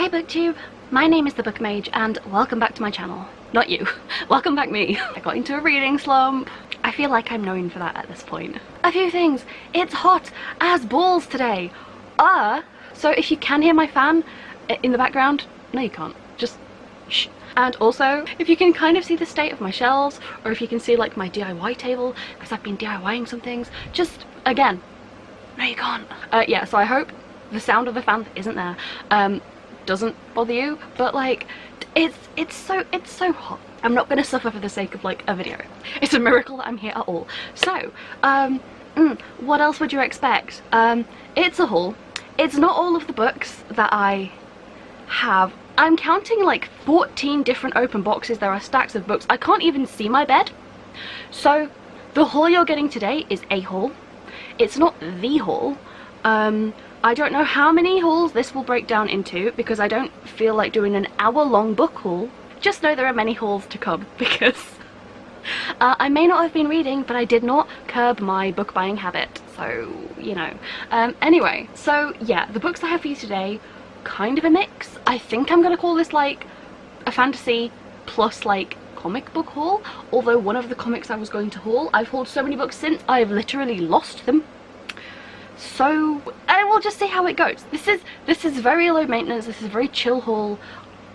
Hi booktube, my name is the Book Mage and welcome back to my channel. Not you, welcome back me. I got into a reading slump. I feel like I'm known for that at this point. A few things, it's hot as balls today. So if you can hear my fan in the background, no you can't, just shh. And also, if you can kind of see the state of my shelves, or if you can see like my DIY table, because I've been DIYing some things, just again, no you can't. Yeah, so I hope the sound of the fan isn't there. Doesn't bother you, but like it's so hot. I'm not gonna suffer for the sake of like a video. It's a miracle that I'm here at all. So what else would you expect? It's a haul. It's not all of the books that I have. I'm counting like 14 different open boxes. There are stacks of books. I can't even see my bed. So the haul you're getting today is a haul. It's not the haul. I don't know how many hauls this will break down into because I don't feel like doing an hour-long book haul. Just know there are many hauls to come because I may not have been reading, but I did not curb my book buying habit. So, you know. Anyway, so yeah, the books I have for you today, kind of a mix. I think I'm gonna call this like a fantasy plus like comic book haul. Although one of the comics I was going to haul, I've hauled so many books since I've literally lost them. So I will just see how it goes. This is very low maintenance. This is a very chill haul.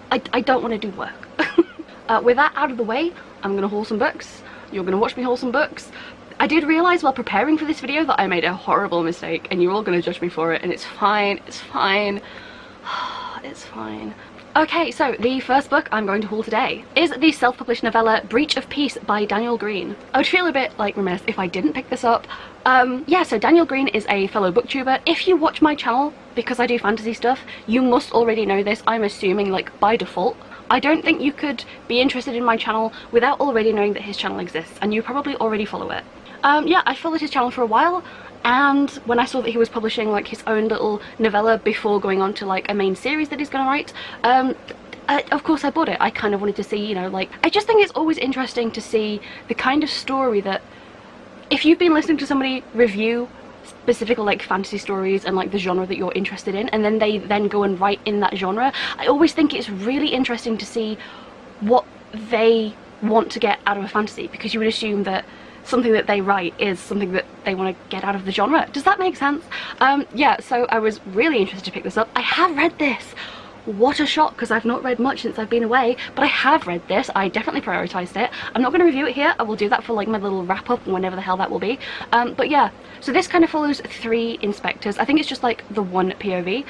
I don't want to do work. With that out of the way, I'm gonna haul some books. You're gonna watch me haul some books. I did realise while preparing for this video that I made a horrible mistake, and you're all gonna judge me for it, and it's fine. It's fine. It's fine. Okay, so the first book I'm going to haul today is the self-published novella Breach of Peace by Daniel Green. I would feel a bit like remiss if I didn't pick this up. Yeah, so Daniel Green is a fellow booktuber. If you watch my channel, because I do fantasy stuff, you must already know this, I'm assuming, like by default. I don't think you could be interested in my channel without already knowing that his channel exists, and you probably already follow it. Yeah, I followed his channel for a while, and when I saw that he was publishing like his own little novella before going on to like a main series that he's gonna write, of course I bought it. I kind of wanted to see, you know, like, I just think it's always interesting to see the kind of story that, if you've been listening to somebody review specific like fantasy stories and like the genre that you're interested in, and then they then go and write in that genre, I always think it's really interesting to see what they want to get out of a fantasy, because you would assume that something that they write is something that they want to get out of the genre. Does that make sense? Yeah, so I was really interested to pick this up. I have read this. What a shock, because I've not read much since I've been away, but I have read this. I definitely prioritised it. I'm not going to review it here. I will do that for like my little wrap-up whenever the hell that will be. But yeah, so this kind of follows 3 inspectors. I think it's just like the one POV.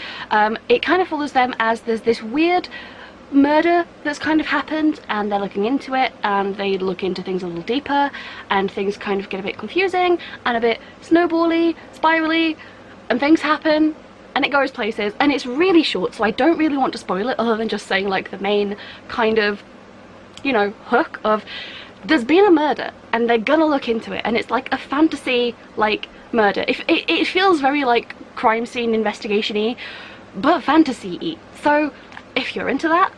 It kind of follows them as there's this weird murder that's kind of happened, and they're looking into it, and they look into things a little deeper, and things kind of get a bit confusing and a bit snowbally, spirally, and things happen, and it goes places, and it's really short, so I don't really want to spoil it other than just saying like the main kind of, you know, hook of there's been a murder and they're gonna look into it, and it's like a fantasy like murder. It feels very like crime scene investigation-y, but fantasy-y. So if you're into that,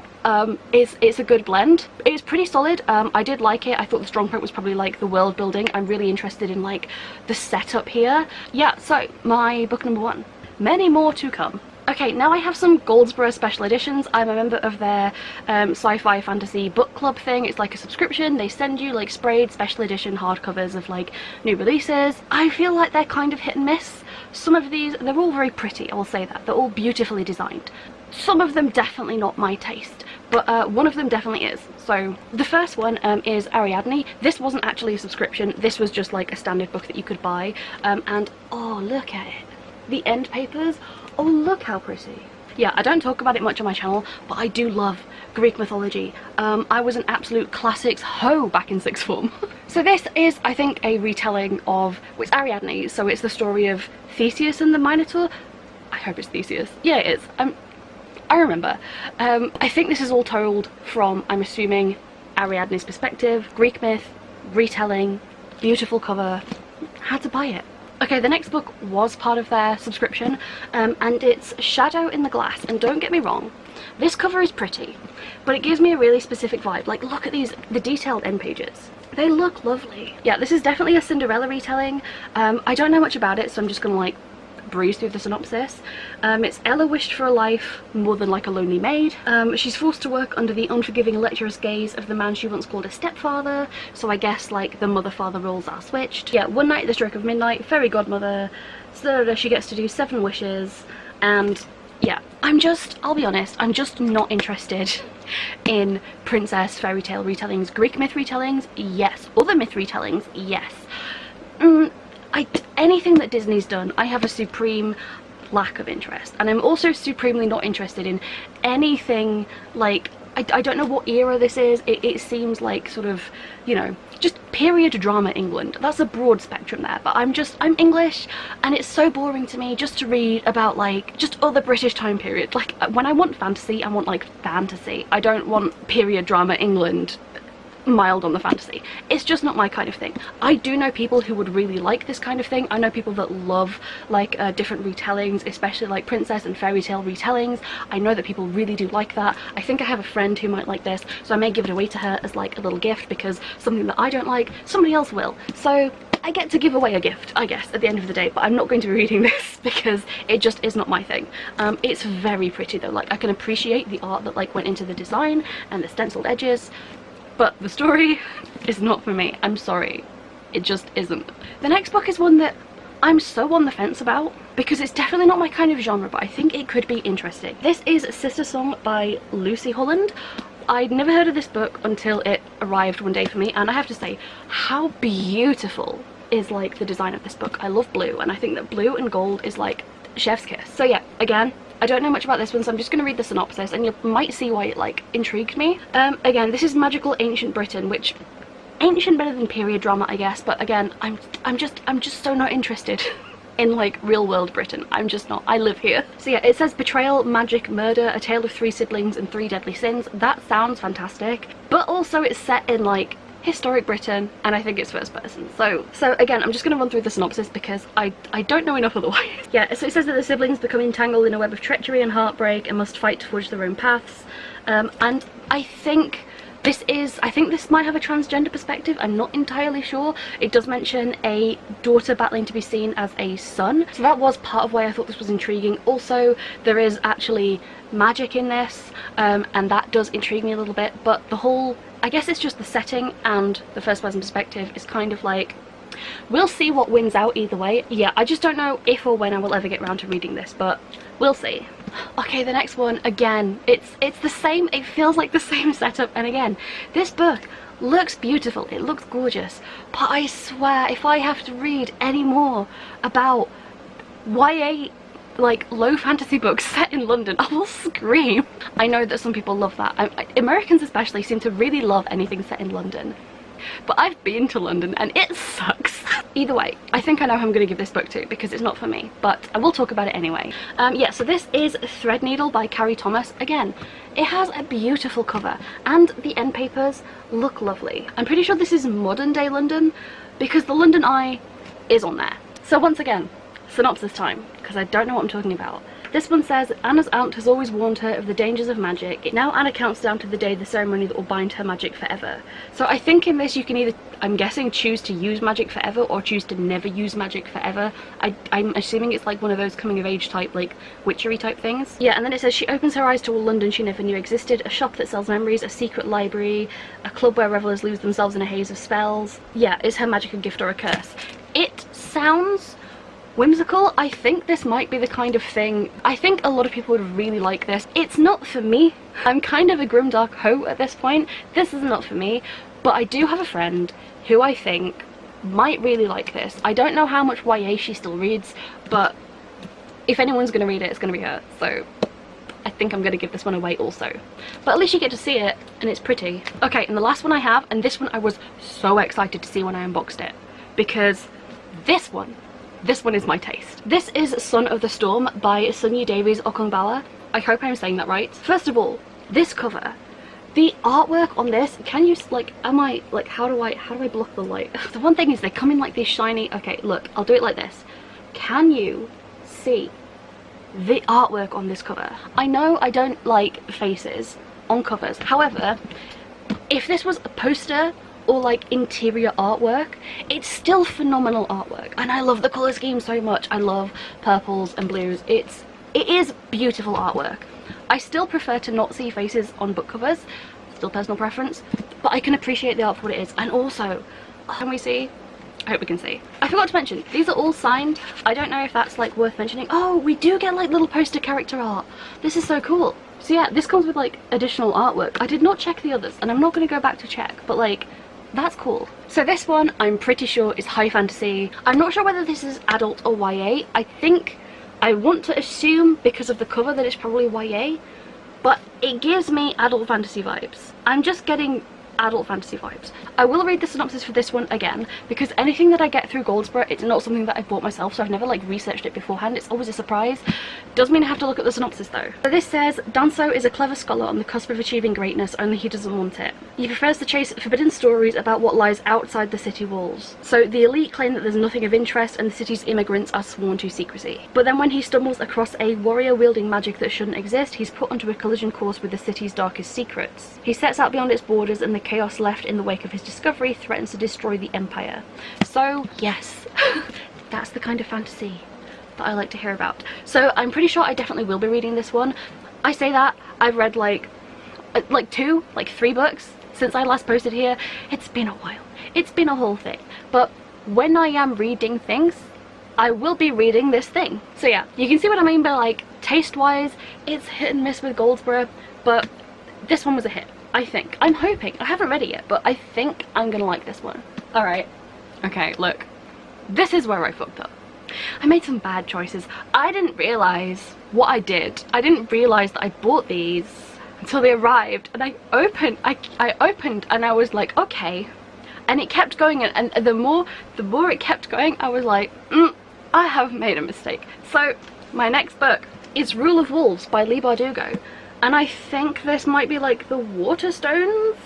it's a good blend. It's pretty solid. I did like it. I thought the strong point was probably like the world building. I'm really interested in like the setup here. Yeah, so my book number 1. Many more to come. Okay, now I have some Goldsboro special editions. I'm a member of their sci-fi fantasy book club thing. It's like a subscription. They send you like sprayed special edition hardcovers of like new releases. I feel like they're kind of hit and miss. Some of these, they're all very pretty, I will say that. They're all beautifully designed. Some of them definitely not my taste, but one of them definitely is. So the first one is Ariadne. This wasn't actually a subscription. This was just like a standard book that you could buy. And oh, look at it. The end papers. Oh, look how pretty. Yeah, I don't talk about it much on my channel, but I do love Greek mythology. I was an absolute classics hoe back in 6th form. So this is, I think, a retelling of, well, it's Ariadne, so it's the story of Theseus and the Minotaur. I hope it's Theseus. Yeah, it is. I remember. I think this is all told from, I'm assuming, Ariadne's perspective. Greek myth, retelling, beautiful cover. Had to buy it. Okay, the next book was part of their subscription, and it's Shadow in the Glass. And don't get me wrong, this cover is pretty, but it gives me a really specific vibe. Like, look at these, the detailed end pages. They look lovely. Yeah, this is definitely a Cinderella retelling. I don't know much about it, so I'm just gonna like breeze through the synopsis. It's Ella wished for a life more than like a lonely maid. She's forced to work under the unforgiving lecherous gaze of the man she once called a stepfather, so I guess like the mother-father roles are switched. Yeah, one night at the stroke of midnight, fairy godmother, so she gets to do 7 wishes, and yeah, I'll be honest, I'm just not interested in princess fairy tale retellings. Greek myth retellings, yes. Other myth retellings, yes. Anything that Disney's done, I have a supreme lack of interest, and I'm also supremely not interested in anything like, I don't know what era this is. It seems like sort of, you know, just period drama England. That's a broad spectrum there, but I'm English, and it's so boring to me just to read about like just other British time periods. Like when I want fantasy, I want like fantasy. I don't want period drama England mild on the fantasy. It's just not my kind of thing. I do know people who would really like this kind of thing. I know people that love like different retellings, especially like princess and fairy tale retellings. I know that people really do like that. I think I have a friend who might like this, so I may give it away to her as like a little gift, because something that I don't like, somebody else will. So I get to give away a gift, I guess, at the end of the day, but I'm not going to be reading this because it just is not my thing. It's very pretty though. Like I can appreciate the art that like went into the design and the stenciled edges, but the story is not for me. I'm sorry, it just isn't. The next book is one that I'm so on the fence about, because it's definitely not my kind of genre, but I think it could be interesting. This is Sister Song by Lucy Holland. I'd never heard of this book until it arrived one day for me, and I have to say, how beautiful is like the design of this book. I love blue, and I think that blue and gold is like chef's kiss. So yeah, again, I don't know much about this one, so I'm just going to read the synopsis and you might see why it like intrigued me. Again, this is magical ancient Britain, which ancient better than period drama, I guess, but again, I'm just so not interested in like real world Britain. I'm just not. I live here. So yeah, it says betrayal, magic, murder, a tale of 3 siblings and 3 deadly sins. That sounds fantastic, but also it's set in like historic Britain, and I think it's first person. So again, I'm just going to run through the synopsis because I don't know enough otherwise. Yeah, so it says that the siblings become entangled in a web of treachery and heartbreak and must fight to forge their own paths. And I think this might have a transgender perspective. I'm not entirely sure. It does mention a daughter battling to be seen as a son, so that was part of why I thought this was intriguing. Also, there is actually magic in this, and that does intrigue me a little bit, but the whole, I guess it's just the setting and the first person perspective is kind of like, we'll see what wins out either way. Yeah, I just don't know if or when I will ever get around to reading this, but we'll see. Okay, the next one, again, it's the same, it feels like the same setup, and again, this book looks beautiful, it looks gorgeous, but I swear if I have to read any more about YA like low fantasy books set in London, I will scream. I know that some people love that. Americans especially seem to really love anything set in London, but I've been to London and it sucks. Either way, I think I know who I'm going to give this book to because it's not for me, but I will talk about it anyway. Yeah, so this is Threadneedle by Carrie Thomas. Again, it has a beautiful cover and the end papers look lovely. I'm pretty sure this is modern day London because the London Eye is on there. So once again, synopsis time, because I don't know what I'm talking about. This one says, Anna's aunt has always warned her of the dangers of magic. Now Anna counts down to the day, the ceremony that will bind her magic forever. So I think in this you can either, I'm guessing, choose to use magic forever or choose to never use magic forever. I'm assuming it's like one of those coming of age type, like witchery type things. Yeah, and then it says she opens her eyes to a London she never knew existed, a shop that sells memories, a secret library, a club where revelers lose themselves in a haze of spells. Yeah, is her magic a gift or a curse? It sounds whimsical. I think this might be the kind of thing, I think a lot of people would really like this. It's not for me. I'm kind of a grimdark hoe at this point. This is not for me, but I do have a friend who I think might really like this. I don't know how much YA she still reads, but if anyone's gonna read it, it's gonna be her. So I think I'm gonna give this one away also. But at least you get to see it and it's pretty. Okay, and the last one I have, and this one I was so excited to see when I unboxed it, because this one is my taste. This is Son of the Storm by Sunyi Davies Okongbala. I hope I'm saying that right. First of all, this cover, the artwork on this, can you, like, am I, like, how do I block the light? The one thing is they come in like these shiny, okay, look, I'll do it like this. Can you see the artwork on this cover? I know I don't like faces on covers. However, if this was a poster or like interior artwork, it's still phenomenal artwork, and I love the colour scheme so much. I love purples and blues. It is beautiful artwork. I still prefer to not see faces on book covers, still personal preference, but I can appreciate the art for what it is. And also, can we see? I hope we can see. I forgot to mention, these are all signed. I don't know if that's like worth mentioning. Oh, we do get like little poster character art. This is so cool. So yeah, this comes with like additional artwork. I did not check the others, and I'm not going to go back to check, but like, that's cool. So this one, I'm pretty sure is high fantasy. I'm not sure whether this is adult or YA. I want to assume because of the cover that it's probably YA, but it gives me adult fantasy vibes. I'm just getting adult fantasy vibes. I will read the synopsis for this one again, because anything that I get through Goldsboro, it's not something that I bought myself, so I've never like researched it beforehand. It's always a surprise. Does mean I have to look at the synopsis though. So this says, Danso is a clever scholar on the cusp of achieving greatness, only he doesn't want it. He prefers to chase forbidden stories about what lies outside the city walls. So the elite claim that there's nothing of interest, and the city's immigrants are sworn to secrecy. But then when he stumbles across a warrior wielding magic that shouldn't exist, he's put onto a collision course with the city's darkest secrets. He sets out beyond its borders, and the chaos left in the wake of his discovery threatens to destroy the empire. So yes, that's the kind of fantasy that I like to hear about. So I'm pretty sure I definitely will be reading this one. I say that, I've read like 3 books since I last posted here. It's been a while. It's been a whole thing. But when I am reading things, I will be reading this thing. So yeah, you can see what I mean by like taste-wise, it's hit and miss with Goldsboro, but this one was a hit. I think. I'm hoping. I haven't read it yet, but I think I'm gonna like this one. Alright. Okay, look. This is where I fucked up. I made some bad choices. I didn't realise what I did. I didn't realise that I bought these until they arrived, and I opened and I was like, okay. And it kept going, and the more it kept going, I was like, I have made a mistake. So my next book is Rule of Wolves by Leigh Bardugo. And I think this might be like the Waterstones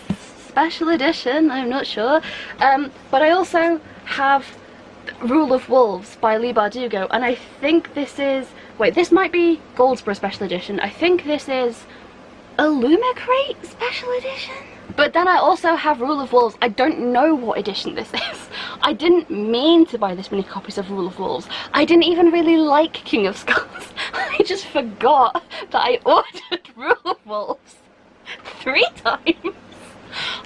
special edition, I'm not sure. But I also have Rule of Wolves by Leigh Bardugo, and I think this is, wait, this might be Goldsboro special edition. I think this is Illumicrate special edition? But then I also have Rule of Wolves. I don't know what edition this is. I didn't mean to buy this many copies of Rule of Wolves. I didn't even really like King of Skulls. I just forgot that I ordered Rule of Wolves 3 times.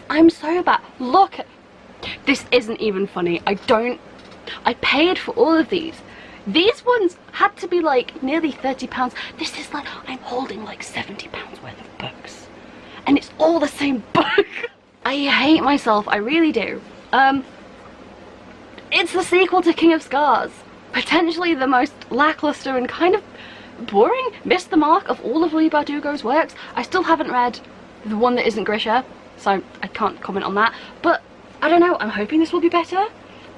I'm so bad. Look, this isn't even funny. I paid for all of these. These ones had to be like nearly £30. This is like, I'm holding like £70 worth of books. And it's all the same book. I hate myself, I really do. It's the sequel to King of Scars. Potentially the most lackluster and kind of boring, missed the mark of all of Leigh Bardugo's works. I still haven't read the one that isn't Grisha, so I can't comment on that. But I don't know, I'm hoping this will be better.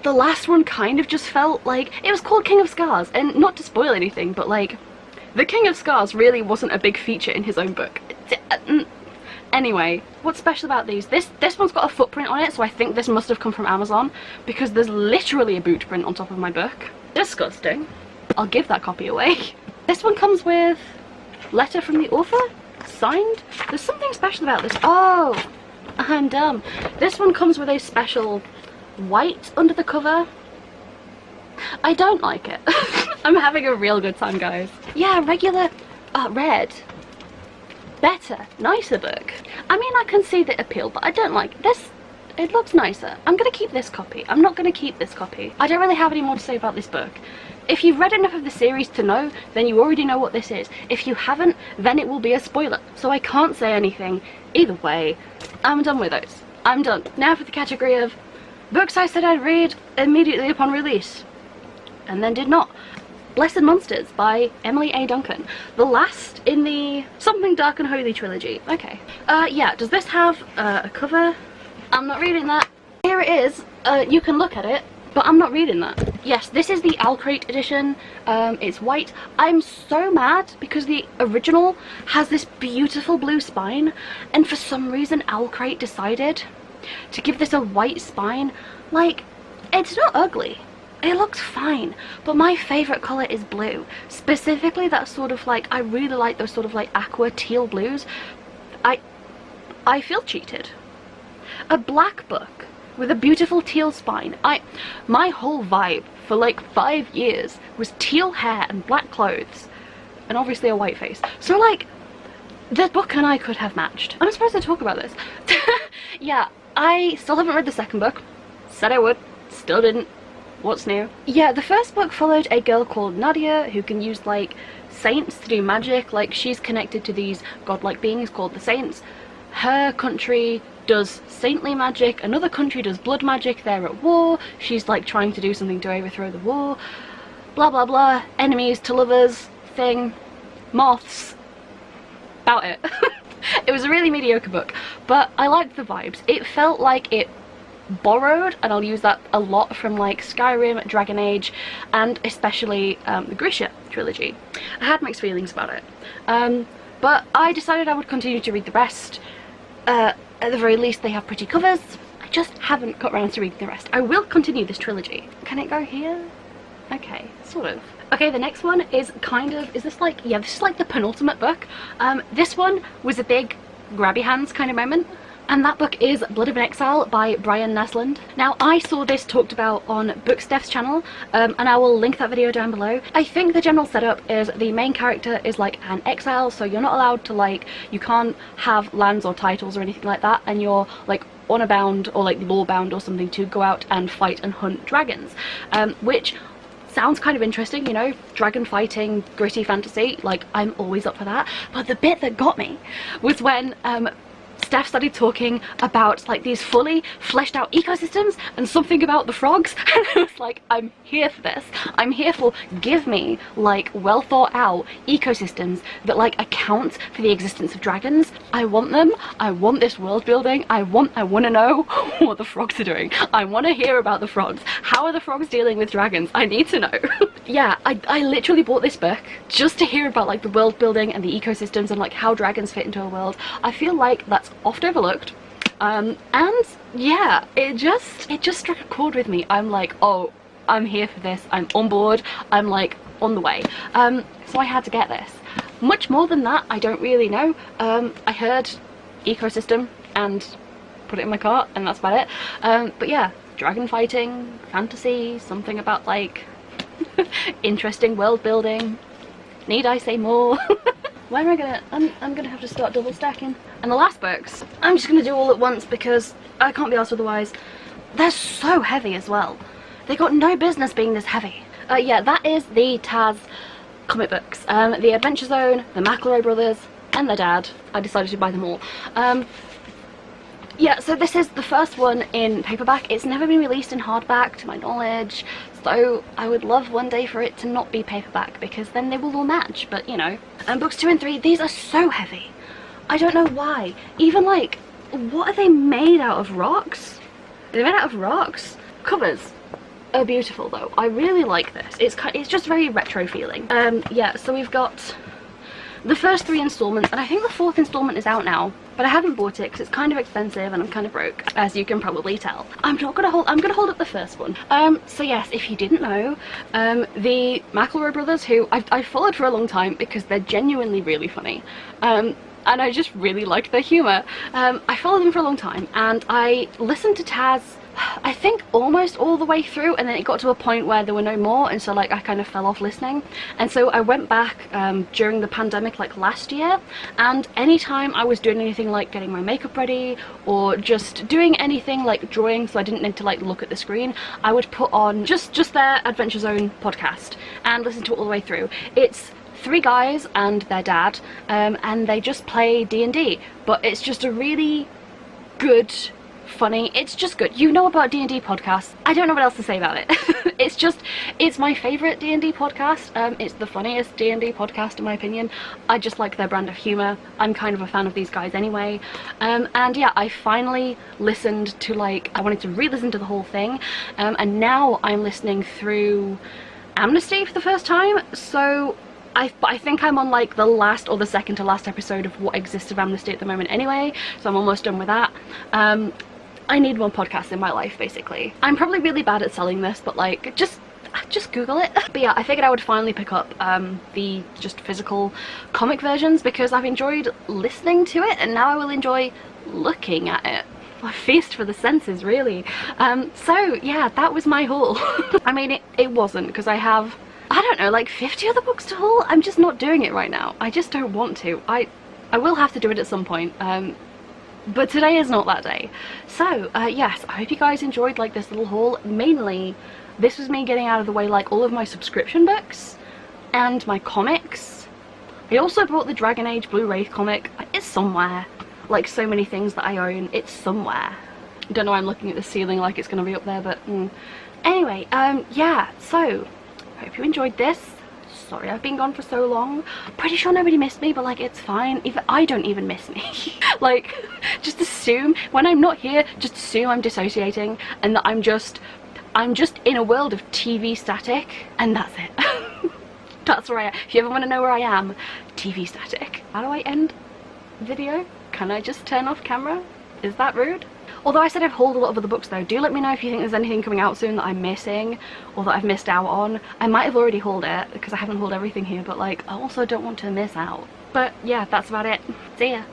The last one kind of just felt like, it was called King of Scars, and not to spoil anything, but like, the King of Scars really wasn't a big feature in his own book. Anyway, what's special about these? This one's got a footprint on it, so I think this must have come from Amazon, because there's literally a boot print on top of my book. Disgusting. I'll give that copy away. This one comes with letter from the author, signed. There's something special about this. Oh, I'm dumb. This one comes with a special white under the cover. I don't like it. I'm having a real good time, guys. Yeah, regular red. Better, nicer book. I mean, I can see the appeal, but I don't like this. It looks nicer. I'm gonna keep this copy. I'm not gonna keep this copy. I don't really have any more to say about this book. If you've read enough of the series to know, then you already know what this is. If you haven't, then it will be a spoiler. So I can't say anything. Either way, I'm done with those. I'm done. Now for the category of books I said I'd read immediately upon release, and then did not. Blessed Monsters by Emily A. Duncan. The last in the Something Dark and Holy trilogy. Okay. Yeah, does this have a cover? I'm not reading that. Here it is. You can look at it, but I'm not reading that. Yes, this is the Alcrate edition. It's white. I'm so mad because the original has this beautiful blue spine, and for some reason Alcrate decided to give this a white spine. Like, it's not ugly. It looks fine, but my favourite colour is blue. Specifically that sort of like, I really like those sort of like aqua teal blues. I feel cheated. A black book with a beautiful teal spine. My whole vibe for like 5 years was teal hair and black clothes and obviously a white face. So like, this book and I could have matched. I'm supposed to talk about this. Yeah, I still haven't read the second book. Said I would, still didn't. What's new? Yeah, the first book followed a girl called Nadia who can use like saints to do magic. Like, she's connected to these godlike beings called the saints. Her country does saintly magic, another country does blood magic, they're at war, she's like trying to do something to overthrow the war, blah blah blah, enemies to lovers thing, moths, about it. It was a really mediocre book, but I liked the vibes. It felt like it borrowed, and I'll use that a lot, from like Skyrim, Dragon Age, and especially the Grisha trilogy. I had mixed feelings about it, but I decided I would continue to read the rest. At the very least they have pretty covers. I just haven't got around to reading the rest. I will continue this trilogy. Can it go here? Okay, sort of. Okay, the next one is kind of, is this like, yeah, this is like the penultimate book. This one was a big grab your hands kind of moment. And that book is Blood of an Exile by Brian Naslund. Now, I saw this talked about on Booksteph's channel, and I will link that video down below. I think the general setup is the main character is like an exile, so you're not allowed to like, you can't have lands or titles or anything like that, and you're like honor bound or like law bound or something to go out and fight and hunt dragons, which sounds kind of interesting, you know, dragon fighting, gritty fantasy, like I'm always up for that. But the bit that got me was when Steph started talking about like these fully fleshed out ecosystems and something about the frogs, and I was like, I'm here for this. I'm here for, give me like well thought out ecosystems that like account for the existence of dragons. I want them. I want this world building. I want to know what the frogs are doing. I want to hear about the frogs. How are the frogs dealing with dragons? I need to know. Yeah, I literally bought this book just to hear about like the world building and the ecosystems and like how dragons fit into a world. I feel like that's oft overlooked, and yeah, it just struck a chord with me. I'm like, oh, I'm here for this. I'm on board. I'm like on the way. So I had to get this. Much more than that, I don't really know. I heard ecosystem and put it in my cart, and that's about it. But yeah, dragon fighting, fantasy, something about like interesting world building. Need I say more? Why am I gonna, I'm gonna have to start double stacking. And the last books, I'm just gonna do all at once because I can't be arsed otherwise. They're so heavy as well. They got no business being this heavy. Yeah, that is the Taz comic books. The Adventure Zone, the McElroy brothers, and their dad. I decided to buy them all. Yeah, so this is the first one in paperback. It's never been released in hardback to my knowledge, so I would love one day for it to not be paperback because then they will all match, but you know. And books 2 and 3, these are so heavy. I don't know why. Even like, what are they made out of? Rocks? They're made out of rocks? Covers are beautiful though. I really like this. It's just very retro feeling. Yeah, so we've got the first 3 installments, and I think the 4th installment is out now, but I haven't bought it because it's kind of expensive and I'm kind of broke, as you can probably tell. I'm gonna hold up the first one. So yes, if you didn't know, the McElroy brothers, who I've followed for a long time because they're genuinely really funny, and I just really like their humour. I followed them for a long time, and I listened to Taz, I think almost all the way through, and then it got to a point where there were no more, and so like I kind of fell off listening. And so I went back during the pandemic, like last year, and anytime I was doing anything like getting my makeup ready or just doing anything like drawing, so I didn't need to like look at the screen, I would put on just their Adventure Zone podcast and listen to it all the way through. It's 3 guys and their dad, and they just play D&D, but it's just a really good, funny, it's just good. You know about D&D podcasts. I don't know what else to say about it. It's my favourite D&D podcast. It's the funniest D&D podcast in my opinion. I just like their brand of humour. I'm kind of a fan of these guys anyway. And yeah, I finally listened to like, I wanted to re-listen to the whole thing, and now I'm listening through Amnesty for the first time, so I think I'm on like the last or the second to last episode of what exists of Amnesty at the moment anyway, so I'm almost done with that. I need more podcasts in my life, basically. I'm probably really bad at selling this, but like, just Google it. But yeah, I figured I would finally pick up the just physical comic versions because I've enjoyed listening to it, and now I will enjoy looking at it. a feast for the senses, really. So yeah, that was my haul. I mean, it wasn't, because I have, I don't know, like 50 other books to haul. I'm just not doing it right now. I just don't want to. I will have to do it at some point. But today is not that day. So yes, I hope you guys enjoyed like this little haul. Mainly this was me getting out of the way like all of my subscription books and my comics. I also bought the Dragon Age Blue Wraith comic. It's somewhere. Like so many things that I own, it's somewhere. I don't know why I'm looking at the ceiling like it's gonna be up there, but anyway, yeah, so hope you enjoyed this. Sorry I've been gone for so long. Pretty sure nobody missed me, but like it's fine. Even I don't even miss me. Like, just assume when I'm not here, just assume I'm dissociating and that I'm just in a world of TV static, and that's it. That's where I am. If you ever want to know where I am, TV static. How do I end video? Can I just turn off camera? Is that rude? Although I said I've hauled a lot of other books though, do let me know if you think there's anything coming out soon that I'm missing or that I've missed out on. I might have already hauled it because I haven't hauled everything here, but like I also don't want to miss out. But yeah, that's about it. See ya.